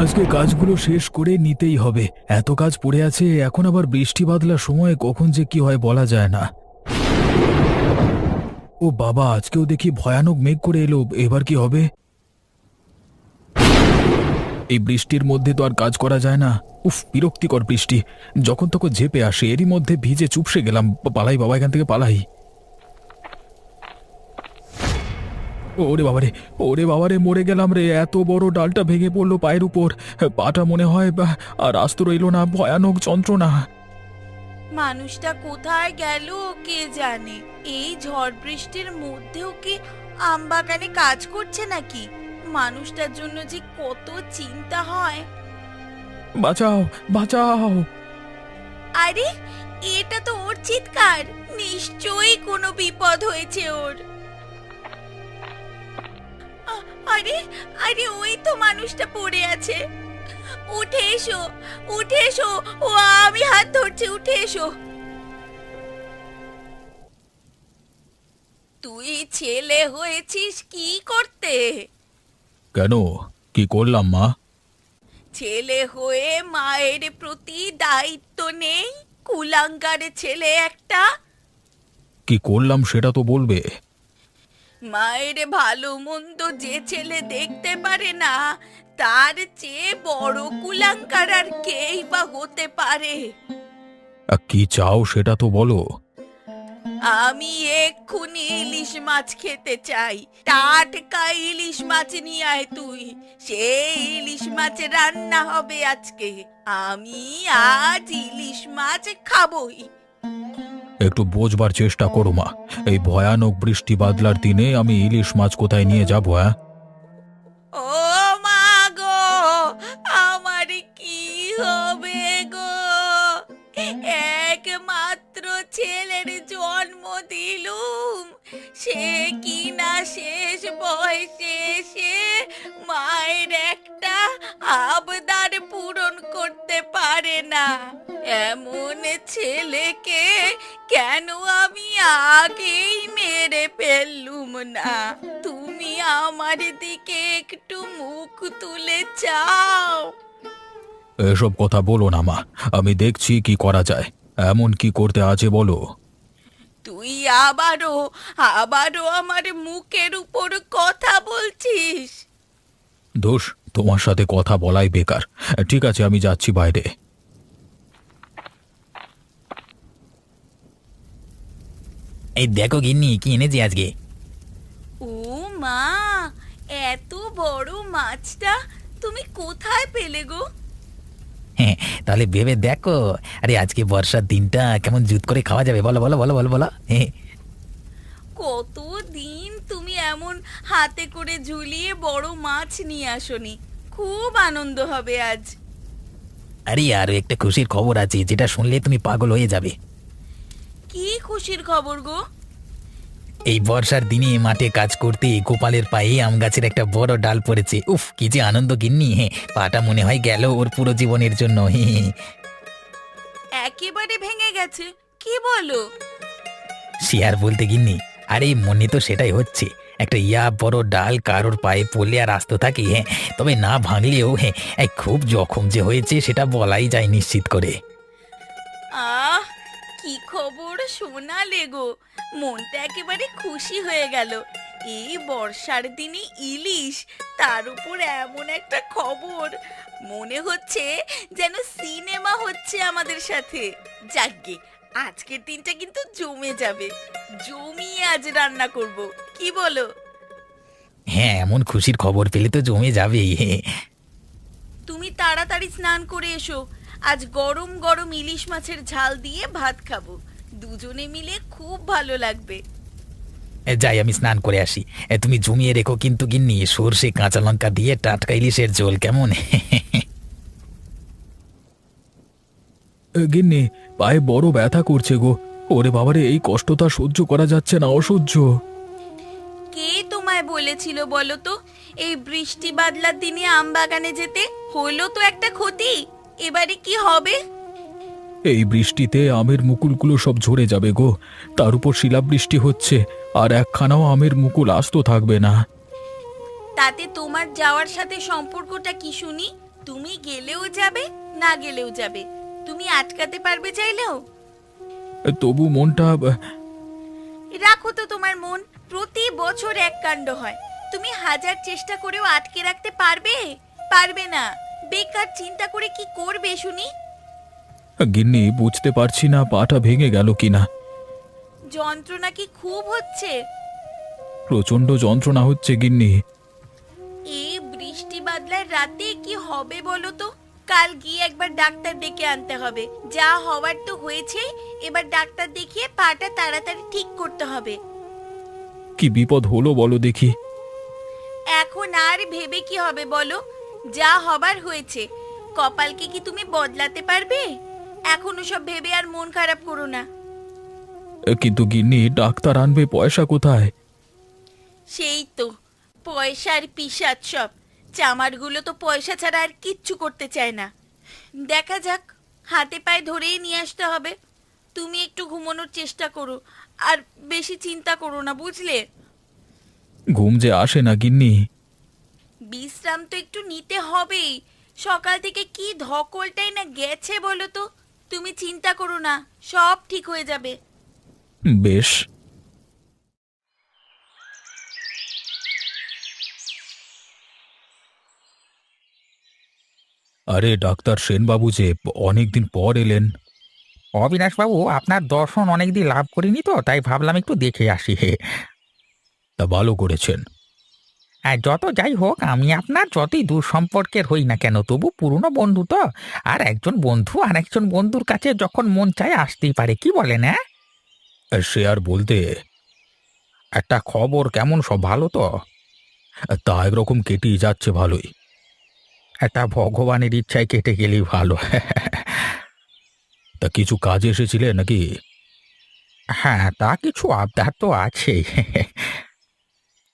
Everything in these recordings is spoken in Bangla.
আজকে কাজগুলো শেষ করে নিতেই হবে। এত কাজ পড়ে আছে, এখন আবার বৃষ্টি বাদলার সময় কখন যে কি হয় বলা যায় না। ও বাবা, আজকেও দেখি ভয়ানক মেঘ করে এলো, এবার কি হবে? এই বৃষ্টির মধ্যে তো আর কাজ করা যায় না। উফ, বিরক্তিকর বৃষ্টি, যখন তখন ঝেপে আসে, এরই মধ্যে ভিজে চুপসে গেলাম। পালাই বাবা, এখান থেকে পালাই। ওরে বাবারে, ওরে বাবারে, মরে গেলাম রে! এত বড় ডালটা ভেঙে পড়লো পায়ের উপর, পাটা মনে হয় আর আস্ত রইলো না, ভয়ানক যন্ত্রণা। মানুষটা কোথায় গেল কে জানে। এই ঝড় বৃষ্টির মধ্যেও কি আমবাগানে কাজ করছে নাকি? মানুষটার জন্য যে কত চিন্তা হয়। বাঁচাও, বাঁচাও! আরে, এটা তো ওর চিৎকার। নিশ্চয়ই কোনো বিপদ হয়েছে ওর। আরে আরে, ওই তো মানুষটা পড়ে আছে। উঠে এসো, উঠে এসো। ও, আমি হাত ধরছি, উঠে এসো। তুই ছেলে হয়েছিস কি করতে? কেন, কি করলাম মা? ছেলে হয়ে মায়ের প্রতি দায়িত্ব নেই? কুলাঙ্গারে ছেলে একটা। কি করলাম সেটা তো বলবে। মায়ের ভালো মন্দ যে ছেলে দেখতে পারে না, তার চেয়ে বড় কুলাঙ্গার আর কেই বা হতে পারে? কি চাও সেটা তো বলো। আমি এক্ষুনি ইলিশ মাছ খেতে চাই। টাটকা ইলিশ মাছ নিয়ে আয় তুই। সেই ইলিশ মাছ রান্না হবে আজকে। আমি আজ ইলিশ মাছ খাবই। একটু বোঝবার চেষ্টা করো মা, এই ভয়ানক বৃষ্টি বাদলার দিনে আমি ইলিশ মাছ কোথায় নিয়ে যাবো? হ্যাঁ, ও মা গো, আমার কি হবে গো? একমাত্র ছেলের জন্ম দিলুম, সে কি না শেষ বয়সে এসে মায়ের একটা আবদার পূরণ করতে পারে না। এমন ছেলেকে কেন আমি আগেই মেরে ফেললুম না? তুমি আমার দিকে একটু মুখ তুলে চাও। এসব কথা বলো না মা, আমি দেখছি কি করা যায়। এমন কি করতে আছে বলো। তুই আবারও আবারও আমার মুখের উপর কথা বলছিস। দোষ, তোমার সাথে কথা বলাই বেকার। ঠিক আছে, আমি যাচ্ছি বাইরে। এই দেখো গিন্নি, কি এনেছি আজকে। ও মা, এত বড় মাছটা তুমি কোথায় পেলে গো? হ্যাঁ, তাহলে ভেবে দেখো। আরে আজকে বর্ষার দিনটা কেমন জুত করে খাওয়া যাবে, বলো বলো বলো বলো বলো। হ্যাঁ, কতদিন তুমি এমন হাতে করে ঝুলিয়ে বড় মাছ নিয়ে আসনি। খুব আনন্দ হবে আজ। আরে আরো একটা খুশির খবর আছে, যেটা শুনলে তুমি পাগল হয়ে যাবে। কি খুশির খবর গো? এই বর্ষার দিনে মাঠে কাজ করতে গোপালের পায়ে আম গাছের একটা বড় ডাল পড়েছে। উফ, কি যে আনন্দ গিন্নি! হ্যাঁ, পাটা মনে হয় গেল ওর পুরো জীবনের জন্য। হ্যাঁ, একেবারে ভেঙে গেছে? কি বলো? সে আর বলতে গিন্নি, আরে মনে তো সেটাই হচ্ছে। একটা বড় ডাল কারোর পায়ে পড়লে আর আস্ত থাকে? হ্যাঁ, তবে না ভাঙলেও হ্যাঁ, খুব জখম যে হয়েছে সেটা বলাই যায় নিশ্চিত করে। আহ, কি খবর শোনালে গো! মনটা একেবারে খুশি হয়ে গেল। এই বর্ষার দিনে ইলিশ, তার উপর এমন একটা খবর। মনে হচ্ছে যেন সিনেমা হচ্ছে আমাদের সাথে। যাকগে, আজকের দিনটা কিন্তু জমে যাবে। জমিয়ে আজ রান্না করব, কি বলো? হ্যাঁ, এমন খুশির খবর পেলে তো জমে যাবেই। হ্যাঁ, তুমি তাড়াতাড়ি স্নান করে এসো। আজ গরম গরম ইলিশ মাছের ঝাল দিয়ে ভাত খাবো। দুজনে মিলে খুব ভালো লাগবে। যাই আমি স্নান করে আসি। তুমি জমিয়ে রেখো কিন্তু গিন্নি, সর্ষে কাঁচা লঙ্কা দিয়ে টাটকা ইলিশের ঝোল, কেমন? গিন্নি, পায়ে বড় ব্যথা করছে গো। ওরে বাবারে, এই কষ্টটা সহ্য করা যাচ্ছে না, অসহ্য। কে তোমায় বলেছিল বলো তো এই বৃষ্টি বাদলার দিনে আম বাগানে যেতে? হলো তো একটা ক্ষতি, এবারে কি হবে? এই বৃষ্টিতে আমের মুকুলগুলো সব ঝরে যাবে গো। তার উপর শিলাবৃষ্টি হচ্ছে, আর একখানাও আমের মুকুল আস্ত থাকবে না। তাতে তোমার যাওয়ার সাথে সম্পর্কটা কি শুনি? তুমি গেলেও যাবে, না গেলেও যাবে। তুমি আটকাতে পারবে চাইলেও? তবু মনটা রাখো তো তোমার মন, প্রতি বছর এক কাণ্ড হয়। তুমি হাজার চেষ্টা করেও আটকে রাখতে পারবে? পারবে না। বেকার চিন্তা করে কি করবে শুনি? গিন্নি, বুঝতে পারছি না পাটা ভেঙে গেল কিনা। যন্ত্রণা কি খুব হচ্ছে? প্রচন্ড যন্ত্রণা হচ্ছে গিন্নি। এই বৃষ্টি বাদলার রাতে কি হবে বলো তো? কাল গিয়ে একবার ডাক্তার ডেকে আনতে হবে। যা হওয়ার তো হয়েছে, এবার ডাক্তার দেখিয়ে পাটা তাড়াতাড়ি ঠিক করতে হবে। কি বিপদ হলো বলো দেখি। এখন আর ভেবে কি হবে বলো? যা হবার হয়েছে। কপালকে কি তুমি বদলাতে পারবে? এখনো সব ভেবে আর মন খারাপ করো না। কিন্তু গিন্নি, ডাক্তার আনবে পয়সা কোথায়? সেই তো, পয়সার পিশাচ সব। চামারগুলো তো পয়সা ছাড়া আর কিচ্ছু করতে চায় না। দেখা যাক, হাতে পায়ে ধরেই নিয়ে আসতে হবে। তুমি একটু ঘুমানোর চেষ্টা করো, আর বেশি চিন্তা করো না, বুঝলে? ঘুম যে আসে না গিন্নি। বিশ্রাম তো একটু নিতে হবেই। সকাল থেকে কি ধকলটাই না গেছে বলো তো। তুমি চিন্তা করো না, সব ঠিক হয়ে যাবে। বেশ। আরে ডাক্তার সেনবাবু যে, অনেকদিন পর এলেন। অবিনাশবাবু, আপনার দর্শন অনেকদিন লাভ করিনি তো, তাই ভাবলাম একটু দেখে আসি। তা ভালো করেছেন। আর যত যাই হোক, আমি আপনার যতই দূর সম্পর্কের হই না কেন, তবু পুরনো বন্ধু তো। আর একজন বন্ধু আর একজন বন্ধুর কাছে যখন মন চায় আসতেই পারে, কি বলেন? হ্যাঁ, সে আর বলতে। একটা খবর, কেমন সব ভালো তো? তা একরকম কেটেই যাচ্ছে ভালোই। একটা ভগবানের ইচ্ছায় কেটে গেলেই ভালো। তা কিছু কাজে এসেছিলে নাকি? হ্যাঁ, তা কিছু আবদার তো আছেই।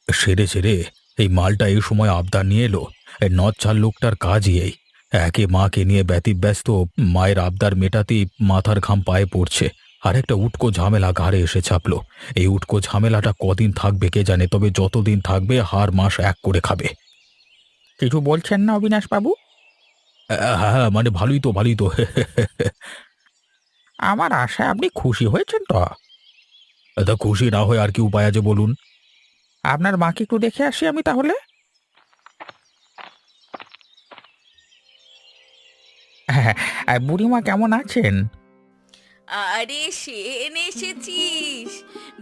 সেরে সেরে এই মালটা এই সময় আবদার নিয়ে এলো। এই নচ্ছার লোকটার কাজই এই। একে মাকে নিয়ে ব্যতিব্যস্ত, মায়ের আবদার মেটাতেই মাথার ঘাম পায়ে পড়ছে। আর একটা উটকো ঝামেলা ঘাড়ে এসে চাপলো। এই উটকো ঝামেলাটা কদিন থাকবে কে জানে, তবে যতদিন থাকবে হার মাস এক করে খাবে। কিছু বলছেন না অবিনাশবাবু? হ্যাঁ হ্যাঁ, মানে ভালোই তো ভালোই তো। আমার আশায় আপনি খুশি হয়েছেন তো? তা খুশি না হয়ে আর কি উপায় আছে বলুন? আপনার মাকে একটু দেখে আসি আমি তাহলে। হ্যাঁ, বুড়িমা কেমন আছেন? আরে সেন এসেছিস?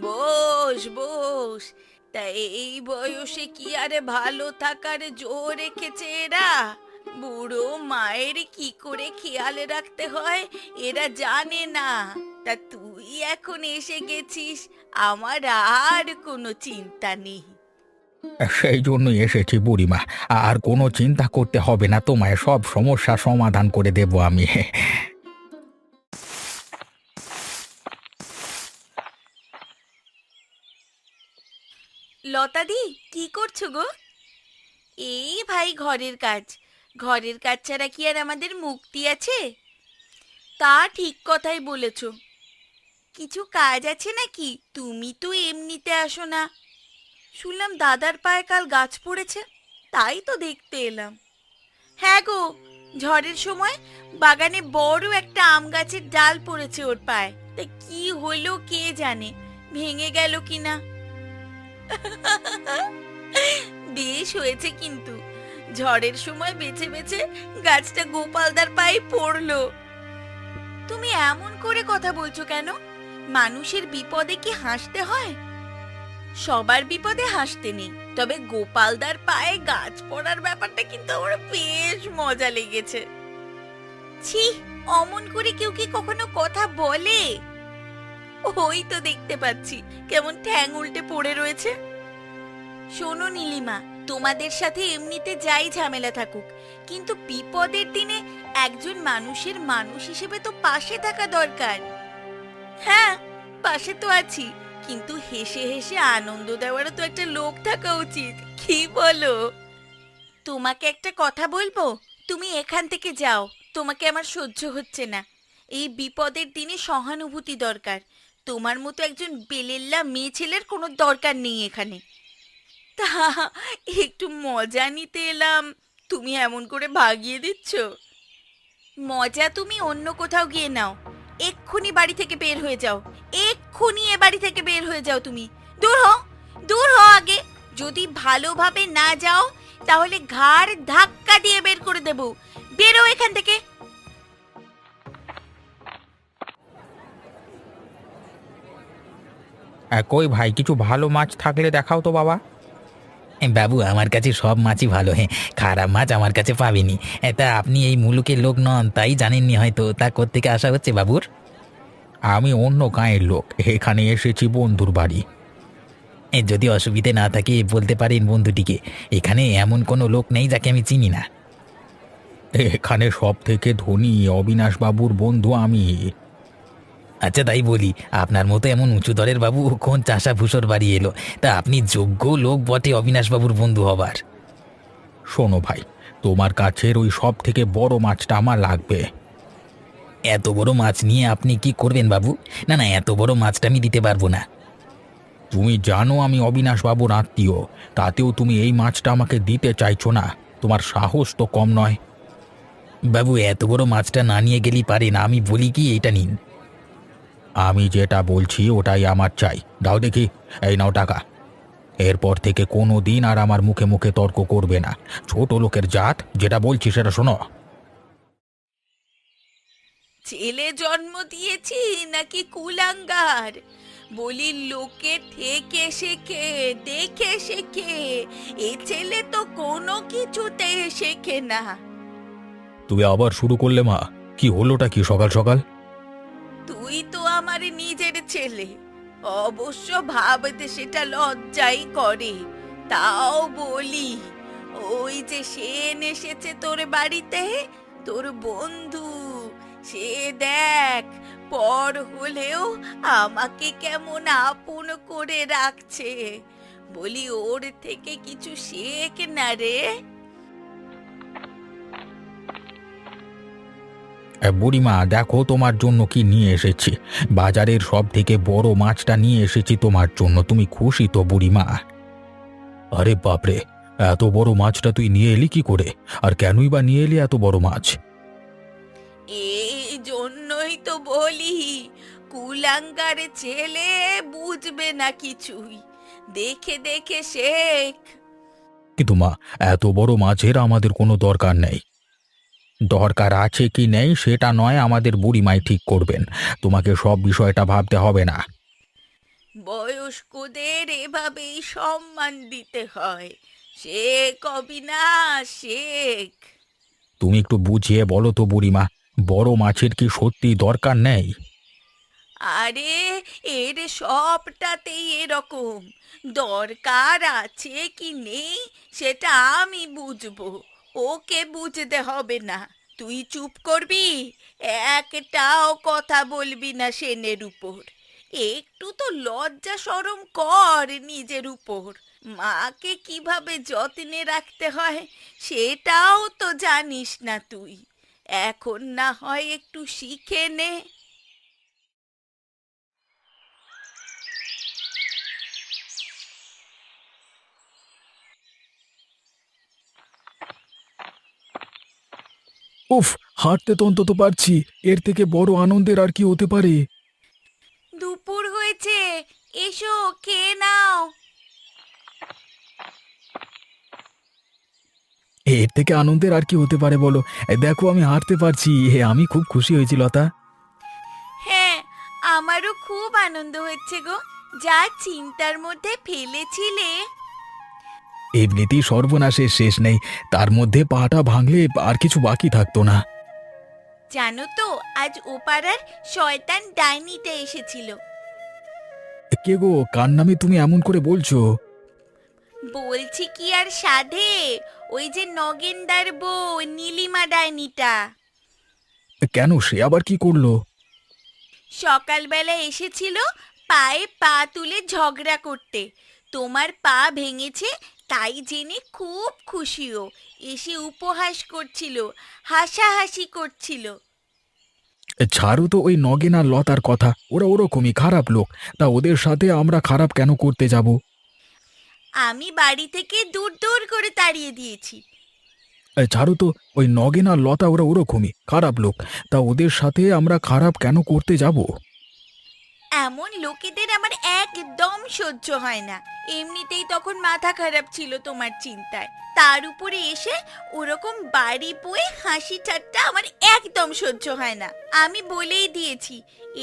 বস বস। তা এই বয়সে কি আরে ভালো থাকার জো রেখেছে এরা? বুড়ো মায়ের কি করে খেয়াল রাখতে হয় এরা জানে না। তা তুই এখন এসে গেছিস, আমার আর কোনো চিন্তা নেই। সেই জন্যই এসেছি বুড়িমা। আর কোনো চিন্তা করতে হবে না, তোমায় সব সমস্যা সমাধান করে দেব আমি। লতাদি, কি করছো গো? এই ভাই ঘরের কাজ। ঘরের কাজ ছাড়া কি আর আমাদের মুক্তি আছে? তা ঠিক কথাই বলেছো। কিছু কাজ আছে নাকি? তুমি তো এমনিতে আসো না। শুনলাম দাদার পায়ে কাল গাছ পড়েছে, তাই তো দেখতে এলাম। হ্যাঁ গো, ঝড়ের সময় বাগানে বড় একটা আম গাছের ডাল পড়েছে ওর পায়ে। তা কি হলো কে জানে, ভেঙে গেল কিনা। বেশ হয়েছে কিন্তু, ঝড়ের সময় বেছে বেছে গাছটা গোপালদার পায়ে পড়লো। তুমি এমন করে কথা বলছো কেন? মানুষের বিপদে কি হাসতে হয়? সবার বিপদে হাসতে নেই, তবে গোপালদার পায়ে গাছ পড়ার ব্যাপারটা কিন্তু আমার বেশ মজা লেগেছে। ছি, অমন করে কেউ কি কখনো কথা বলে? ওই তো দেখতে পাচ্ছি কেমন ঠ্যাং উল্টে পড়ে রয়েছে। শোনো নীলিমা, তোমাদের সাথে এমনিতে যাই ঝামেলা থাকুক, কিন্তু বিপদের দিনে একজন মানুষের মানুষ হিসেবে তো পাশে থাকা দরকার। হ্যাঁ, পাশে তো আছি, কিন্তু হেসে হেসে আনন্দ দেওয়ারও তো একটা লোক থাকা উচিত, কি বলো? তোমাকে একটা কথা বলবো, তুমি এখান থেকে যাও। তোমাকে আমার সহ্য হচ্ছে না। এই বিপদের দিনে সহানুভূতি দরকার। তোমার মতো একজন বেলেল্লা মেয়ে ছেলের কোনো দরকার নেই এখানে। তা একটু মজা নিতে এলাম, তুমি এমন করে ভাগিয়ে দিচ্ছ? মজা তুমি অন্য কোথাও গিয়ে নাও। এক্ষুনি বাড়ি থেকে বের হয়ে যাও। এক্ষুনি এ বাড়ি থেকে বের হয়ে যাও তুমি। দূর হও, দূর হও আগে। যদি ভালোভাবে না যাও তাহলে ঘাড় ধাক্কা দিয়ে বের করে দেব। বেরো এখান থেকে। কই ভাই, কিছু ভালো মাছ থাকলে দেখাও তো বাবা। বাবু, আমার কাছে সব মাছই ভালো। খারাপ মাছ আমার কাছে পাবেনি। তা আপনি এই মুলুকের লোক নন, তাই জানেননি হয়তো। তা কোত্থেকে আসা হচ্ছে বাবুর? আমি অন্য গাঁয়ের লোক, এখানে এসেছি বন্ধুর বাড়ি। যদি অসুবিধে না থাকে বলতে পারেন বন্ধুটিকে। এখানে এমন কোনো লোক নেই যাকে আমি চিনি না। এখানে সব থেকে ধনী অবিনাশ বাবুর বন্ধু আমি। আচ্ছা, তাই বলি, আপনার মতো এমন উঁচু দরের বাবু কোন চাষা ভূষর বাড়ি এলো? তা আপনি যোগ্য লোক বটে অবিনাশবাবুর বন্ধু হবার। শোনো ভাই, তোমার কাছের ওই সব থেকে বড় মাছটা আমার লাগবে। এত বড় মাছ নিয়ে আপনি কি করবেন বাবু? না না, এত বড় মাছটা আমি দিতে পারবো না। তুমি জানো আমি অবিনাশ বাবুর আত্মীয়, তাতেও তুমি এই মাছটা আমাকে দিতে চাইছো না? তোমার সাহস তো কম নয়। বাবু, এত বড় মাছটা না নিয়ে গেলেই পারেন। আমি বলি কি, এটা নিন। আমি যেটা বলছি ওটাই আমার চাই। দাও দেখি, এই নাও টাকা। এরপর থেকে কোনো দিন আর আমার মুখে মুখে তর্ক করবে না। ছোট লোকের জাত, যেটা বলছি সেটা শোনো। ছেলে জন্ম দিয়েছি নাকি কুলাঙ্গার? বলি লোকে থেকে শেখে, দেখে শেখে। এ ছেলে তো কোনো কিছুতে শেখে না। তুমি আবার শুরু করলে মা? কি হলোটা কি সকাল সকাল? তুই তো আমার নিজের ছেলে। অবশ্য ভাবতে সেটা লজ্জাই করে। তাও বলি, ওই যে সেন এসেছে তোর বাড়িতে, তোর বন্ধু, সে দেখ পর হলেও আমাকে কেমন আপন করে রাখছে। বলি ওর থেকে কিছু শেখ না রে। বুড়িমা দেখো, তোমার জন্য কি নিয়ে এসেছি। বাজারের সব থেকে বড় মাছটা নিয়ে এসেছি তোমার জন্য। তুমি খুশি তো বুড়িমা? আরে বাপরে, এত বড় মাছটা তুই নিয়ে এলি কি করে? আর কেনই বা নিয়ে এলি এত বড় মাছ? এই জন্যই তো বলি, কুলাঙ্গার ছেলে বুঝবে না কিছুই। দেখে দেখে শেখ। কিন্তু মা, এত বড় মাছের আমাদের কোনো দরকার নেই। দরকার আছে কি নেই সেটা নয়, আমাদের বুড়িমাই ঠিক করবেন। তোমাকে সব বিষয়টা ভাবতে হবে না। বয়স্কদের এভাবেই সম্মান দিতে হয়। শেখ অবিনাশ, শেখ। তুমি একটু বুঝিয়ে বলো তো বুড়িমা, বড় মাছের কি সত্যি দরকার নেই? আরে এর সবটাতেই এরকম। দরকার আছে কি নেই সেটা আমি বুঝবো, ওকে বুঝতে হবে না। তুই চুপ করবি, একটাও কথা বলবি না সেনের উপর। একটু তো লজ্জা শরম কর নিজের উপর। মাকে কিভাবে যত্নে রাখতে হয় সেটাও তো জানিস না তুই। এখন না হয় একটু শিখে নে। উফ, হাঁটতে তো অন্তত পারছি। এর থেকে বড় আনন্দের আর কি হতে পারে? দুপুর হয়েছে, এসো খেয়ে নাও। এর থেকে আনন্দের আর কি হতে পারে বলো? দেখো আমি হাঁটতে পারছি, আমি খুব খুশি হয়েছি লতা। হ্যাঁ, আমারও খুব আনন্দ হচ্ছে গো। যা চিন্তার মধ্যে ফেলেছিলে। এমনিতেই সর্বনাশের শেষ নেই, তার মধ্যে পাটা ভাঙলে আর কিছু বাকি থাকতো না। জানো তো, আজ ও পাড়ার শয়তান ডাইনিটা এসেছিল। কে গো, কার নামে তুমি এমন করে বলছো? বলছি কি আর সাধে, ওই যে নগেনদার বউ নীলিমা ডাইনিটা। কেন, সে আবার কি করলো? সকালবেলা এসেছিল পায়ে পা তুলে ঝগড়া করতে। তোমার পা ভেঙেছে তাই জেনে খুব খুশিও। এসে উপহাস করছিল, হাসাহাসি করছিল। ছাড়ো তো ওই নগেন আর লতার কথা, ওরা ওরকমই খারাপ লোক। তা ওদের সাথে আমরা খারাপ কেন করতে যাব? আমি বাড়ি থেকে দূর দূর করে তাড়িয়ে দিয়েছি। ছাড়ো তো, ওই নগেন আর লতা ওরা ওরকমই খারাপ লোক। তা ওদের সাথে আমরা খারাপ কেন করতে যাব? এমন লোকেদের আমার একদম সহ্য হয় না। এমনিতেই তখন মাথা খারাপ ছিল তোমার চিন্তায়, তার উপরে এসে ওরকম বাড়ি বয়ে হাসি ঠাট্টা আমার একদম সহ্য হয় না। আমি বলেই দিয়েছি,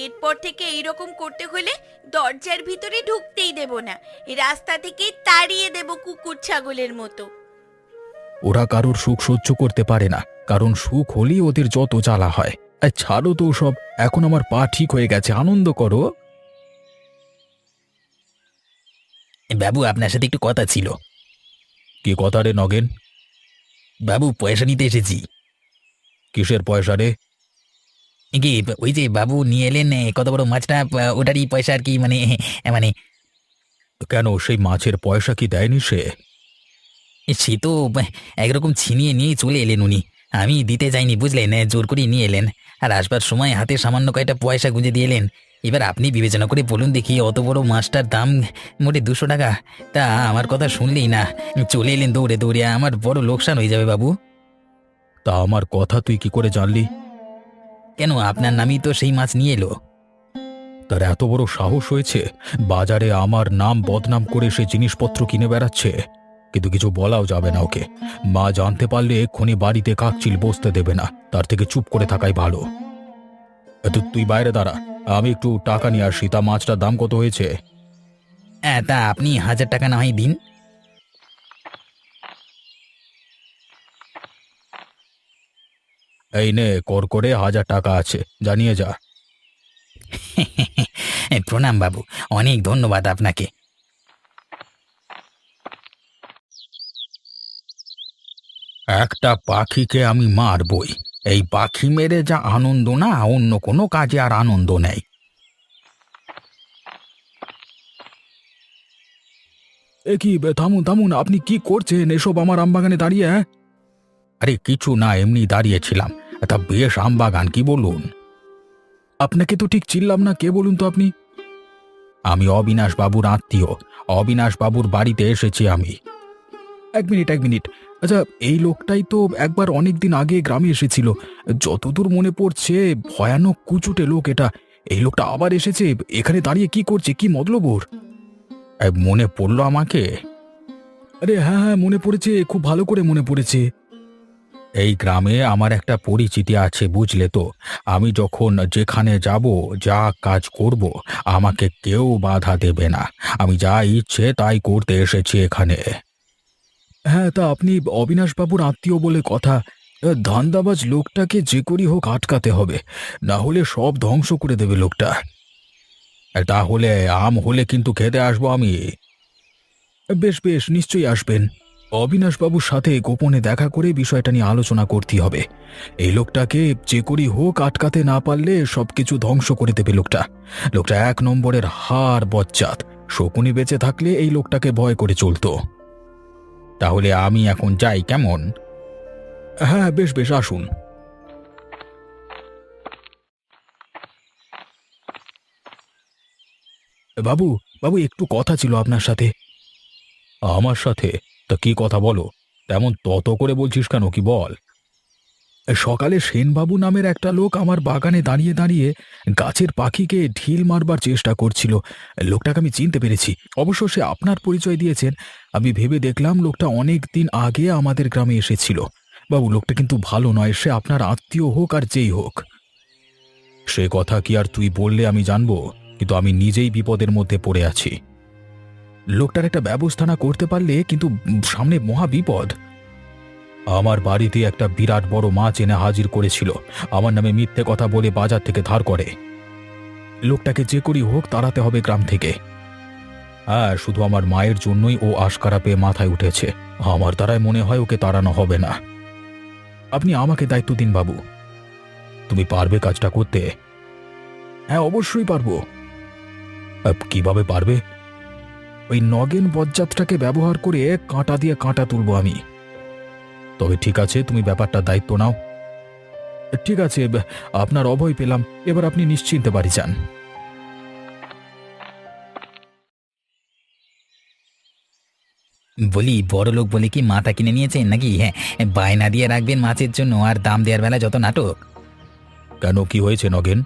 এরপর থেকে এইরকম করতে হলে দরজার ভিতরে ঢুকতেই দেব না, রাস্তা থেকে তাড়িয়ে দেব কুকুর ছাগলের মতো। ওরা কারোর সুখ সহ্য করতে পারে না, কারণ সুখ হলেই ওদের যত জ্বালা হয়। ছাড়ো তো সব, এখন আমার পা ঠিক হয়ে গেছে, আনন্দ করো। বাবু, আপনার সাথে একটু কথা ছিল। কি কথা রে নগেন? বাবু, পয়সা নিতে এসেছি। কিসের পয়সা রে? কি, ওই যে বাবু নিয়ে এলেন কত বড় মাছটা, ওটারই পয়সা আর কি, মানে কেন, সেই মাছের পয়সা কি দেয়নি সে? সে তো একরকম ছিনিয়ে নিয়ে চলে এলেন উনি। আমি দিতে যাইনি, বুঝলেন, জোর করে নিয়ে এলেন। আর আসবার সময় হাতে সামান্য কয়টা পয়সা গুঁজে দিয়ে এলেন। এবার আপনি বিবেচনা করে বলুন দেখি, অত বড় মাছটার দাম মোটে 200 টাকা। তা আমার কথা শুনলেই না, চলে এলেন দৌড়ে দৌড়ে। আমার বড় লোকসান হয়ে যাবে বাবু। তা আমার কথা তুই কি করে জানলি? কেন, আপনার নামই তো সেই মাছ নিয়ে এলো। তার এত বড় সাহস হয়েছে বাজারে আমার নাম বদনাম করে সে জিনিসপত্র কিনে বেড়াচ্ছে। কিন্তু কিছু বলাও যাবে না ওকে। মা জানতে পারলে এক্ষুনি বাড়িতে কাকচিল বসতে দেবে না, তার থেকে চুপ করে থাকাই ভালো। তুই বাইরে দাঁড়া, আমি একটু টাকা নিয়ে আসি। তা মাছটার দাম কত হয়েছে? হ্যাঁ, তা আপনি 1000 টাকা না হয় দিন। এই নে, কর করে 1000 টাকা আছে, জানিয়ে যা। প্রণাম বাবু, অনেক ধন্যবাদ আপনাকে। একটা পাখিকে আমি মারবই। এই পাখি মেরে যা আনন্দ না, অন্য কোনো কাজে আর আনন্দ নেই। এ কি, থামুন থামুন, আপনি কি করছেন এসব আমার আমবাগানে দাঁড়িয়ে? হ্যাঁ, আরে কিছু না, এমনি দাঁড়িয়েছিলাম। তা বেশ আমবাগান, কি বলুন? আপনাকে তো ঠিক চিনলাম না, কে বলুন তো আপনি? আমি অবিনাশ বাবুর আত্মীয়। অবিনাশ বাবুর বাড়িতে এসেছি আমি। এক মিনিট এক মিনিট, আচ্ছা এই লোকটাই তো একবার অনেক দিন আগে গ্রামে এসেছিল। যতদূর মনে পড়ছে ভয়ানক কুচুটে লোক এটা। এই লোকটা আবার এসেছে, এখানে দাঁড়িয়ে কি করছে, কি মতলব ওর? মনে পড়লো আমাকে? আরে হ্যাঁ হ্যাঁ, মনে পড়েছে, খুব ভালো করে মনে পড়েছে। এই গ্রামে আমার একটা পরিচিতি আছে, বুঝলে তো। আমি যখন যেখানে যাব, যা কাজ করব, আমাকে কেউ বাধা দেবে না। আমি যা ইচ্ছে তাই করতে এসেছি এখানে। হ্যাঁ, তা আপনি অবিনাশবাবুর আত্মীয় বলে কথা। ধান্দাবাজ লোকটাকে যে করি হোক আটকাতে হবে, না হলে সব ধ্বংস করে দেবে লোকটা। তাহলে আম হলে কিন্তু খেতে আসবো আমি। বেশ বেশ, নিশ্চয়ই আসবেন। অবিনাশবাবুর সাথে গোপনে দেখা করে বিষয়টা নিয়ে আলোচনা করতে হবে। এই লোকটাকে যে করি হোক আটকাতে না পারলে সবকিছু ধ্বংস করে দেবে লোকটা। লোকটা 1 নম্বরের হার বজ্জাত। শকুনি বেঁচে থাকলে এই লোকটাকে ভয় করে চলতো। তাহলে আমি এখন যাই, কেমন? হ্যাঁ বেশ বেশ, আসুন। বাবু, বাবু একটু কথা ছিল আপনার সাথে। আমার সাথে? তা কি কথা বলো? তেমন তত করে বলছিস কেন, কি বল? সকালে সেনবাবু নামের একটা লোক আমার বাগানে দাঁড়িয়ে দাঁড়িয়ে গাছের পাখিকে ঢিল মারবার চেষ্টা করছিল। লোকটাকে আমি চিনতে পেরেছি। অবশ্য সে আপনার পরিচয় দিয়েছেন। আমি ভেবে দেখলাম লোকটা অনেক দিন আগে আমাদের গ্রামে এসেছিল। বাবু, লোকটা কিন্তু ভালো নয়, সে আপনার আত্মীয় হোক আর যেই হোক। সে কথা কি আর তুই বললে আমি জানবো? কিন্তু আমি নিজেই বিপদের মধ্যে পড়ে আছি। লোকটার একটা ব্যবস্থা না করতে পারলে কিন্তু সামনে মহা বিপদ। আমার বাড়িতে একটা বিরাট বড় মাছ এনে হাজির করেছিল। আমার নামে মিথ্যে কথা বলে বাজার থেকে ধার করে। লোকটাকে যে করি হোক তাড়াতে হবে গ্রাম থেকে। হ্যাঁ, শুধু আমার মায়ের জন্যই ও আশকারা পেয়ে মাথায় উঠেছে। আমার দ্বারাই মনে হয় ওকে তাড়ানো হবে না। আপনি আমাকে দায়িত্ব দিন বাবু। তুমি পারবে কাজটা করতে? হ্যাঁ, অবশ্যই পারবো। কিভাবে পারবে? ওই নগেন বজ্জাতটাকে ব্যবহার করে কাঁটা দিয়ে কাঁটা তুলবো আমি। তবে ঠিক আছে, তুমি ব্যাপারটা দায়িত্ব নাও। ঠিক আছে, আপনার অভয় পেলাম। এবার আপনি নিশ্চিন্তে বাড়ি যান। বলি বড় লোক বলে কি মাথা কিনে নিয়েছেন নাকি? হ্যাঁ, বায়না দিয়ে রাখবেন মাছের জন্য, আর দাম দেওয়ার বেলা যত নাটক। কেন, কি হয়েছে নগেন?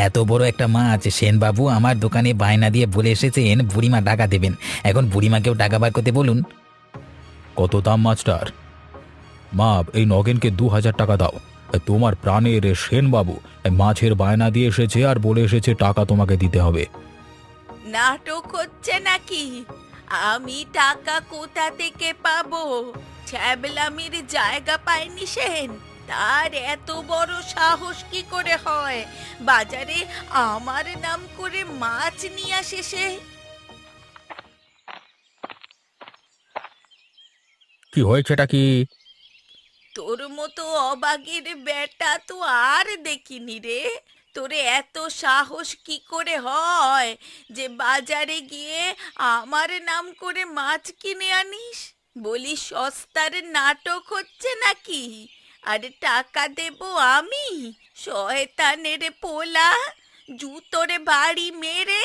এত বড় একটা মাছ সেনবাবু আমার দোকানে বায়না দিয়ে বলে এসেছেন বুড়িমা টাকা দেবেন। এখন বুড়িমাকেও টাকা বার করতে বলুন। কত দাম মাছটার? মা, এই নগেনকে 2,000 টাকা দাও। তোমার প্রাণের সেনবাবু মাছের বায়না দিয়ে এসেছে আর বলে এসেছে টাকা তোমাকে দিতে হবে। নাটক হচ্ছে নাকি? আমি টাকা কোথা থেকে পাবো? ছ্যাবলামির জায়গা পায়নি সেন, তার এত বড় সাহস কি করে হয় বাজারে আমার নাম করে মাছ নিয়ে আসে সে? কি হয়েছেটা কি? তোর মতো অবাগের বেটা তো আর দেখিনি রে। তোরে এত সাহস কি করে হয় যে বাজারে গিয়ে আমার নাম করে মাছ কিনে আনিস? বলি সস্তার নাটক হচ্ছে নাকি? আর টাকা দেব আমি? শয়তানের পোলা, জুতোরে বাড়ি মেরে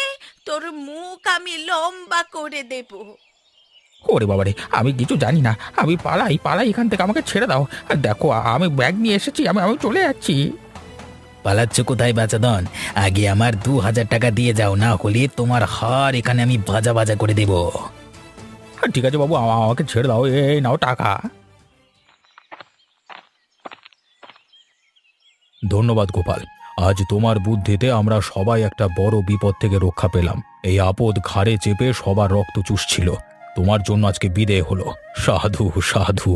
তোর মুখ আমি লম্বা করে দেবো। ওরে বাবারে, আমি কিছু জানি না, আমি পালাই পালাই এখান থেকে, আমাকে ছেড়ে দাও। আর দেখো, আমি ব্যাগ নিয়ে এসেছি, আমি আমি চলে যাচ্ছি। পালাচ্ছ কোথায় বাচাদন? আগে আমার 2,000 টাকা দিয়ে যাও, না হলে তোমার হার এখানে আমি ভাজা ভাজা করে দেব। ঠিক আছে বাবু, আমাকে ছেড়ে দাও, এই নাও টাকা। ধন্যবাদ গোপাল, আজ তোমার বুদ্ধিতে আমরা সবাই একটা বড় বিপদ থেকে রক্ষা পেলাম। এই আপদ ঘাড়ে চেপে সবার রক্ত চুষছিল, তোমার জন্য আজকে বিদেয় হলো। সাধু সাধু।